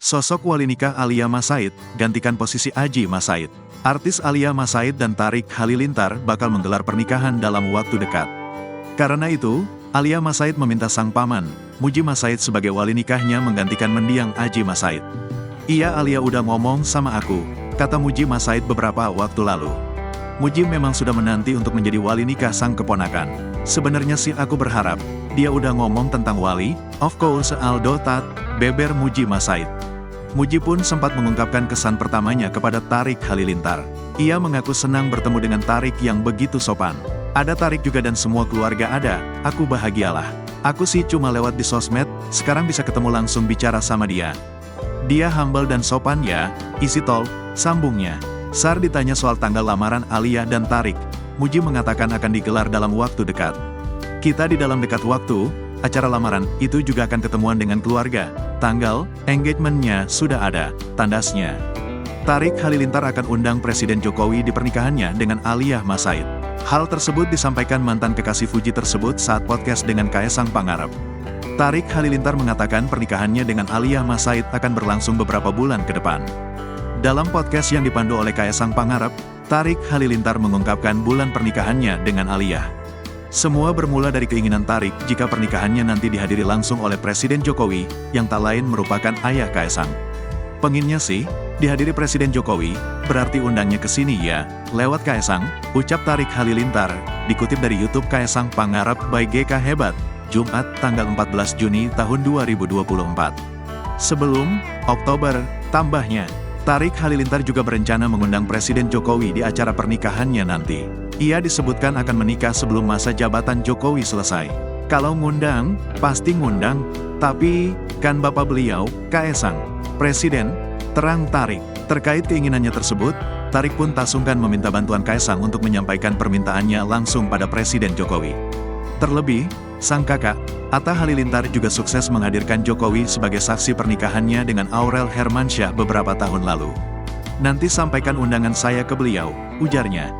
Sosok wali nikah Alia Mas Said, gantikan posisi Aji Mas Said. Artis Alia Mas Said dan Tarik Halilintar bakal menggelar pernikahan dalam waktu dekat. Karena itu, Alia Mas Said meminta sang paman, Muji Mas Said sebagai wali nikahnya menggantikan mendiang Aji Mas Said. "Iya, Alia udah ngomong sama aku," kata Muji Mas Said beberapa waktu lalu. Muji memang sudah menanti untuk menjadi wali nikah sang keponakan. "Sebenarnya sih aku berharap, dia udah ngomong tentang wali, of course Aldo Tat," beber Muji Mas Said. Muji pun sempat mengungkapkan kesan pertamanya kepada Tarik Halilintar. Ia mengaku senang bertemu dengan Tarik yang begitu sopan. "Ada Tarik juga dan semua keluarga ada, aku bahagialah. Aku sih cuma lewat di sosmed, sekarang bisa ketemu langsung bicara sama dia. Dia humble dan sopan ya, isi tol," sambungnya. Saat ditanya soal tanggal lamaran Alia dan Tarik, Muji mengatakan akan digelar dalam waktu dekat. "Kita di dalam dekat waktu, acara lamaran itu juga akan ketemuan dengan keluarga. Tanggal engagement-nya sudah ada," tandasnya. Tarik Halilintar akan undang Presiden Jokowi di pernikahannya dengan Alia Mas Said. Hal tersebut disampaikan mantan kekasih Fuji tersebut saat podcast dengan Kaesang Pangarep. Tarik Halilintar mengatakan pernikahannya dengan Alia Mas Said akan berlangsung beberapa bulan ke depan. Dalam podcast yang dipandu oleh Kaesang Pangarep, Tarik Halilintar mengungkapkan bulan pernikahannya dengan Alia. Semua bermula dari keinginan Tarik jika pernikahannya nanti dihadiri langsung oleh Presiden Jokowi, yang tak lain merupakan ayah Kaesang. "Pengennya sih, dihadiri Presiden Jokowi, berarti undangnya ke sini ya, lewat Kaesang," ucap Tarik Halilintar, dikutip dari YouTube Kaesang Pangarep by GK Hebat, Jumat, tanggal 14 Juni tahun 2024. Sebelum Oktober, tambahnya, Tarik Halilintar juga berencana mengundang Presiden Jokowi di acara pernikahannya nanti. Ia disebutkan akan menikah sebelum masa jabatan Jokowi selesai. "Kalau ngundang, pasti ngundang, tapi kan bapak beliau, Kaesang, Presiden," terang Tarik. Terkait keinginannya tersebut, Tarik pun tak sungkan meminta bantuan Kaesang untuk menyampaikan permintaannya langsung pada Presiden Jokowi. Terlebih, sang kakak, Atta Halilintar juga sukses menghadirkan Jokowi sebagai saksi pernikahannya dengan Aurel Hermansyah beberapa tahun lalu. "Nanti sampaikan undangan saya ke beliau," ujarnya.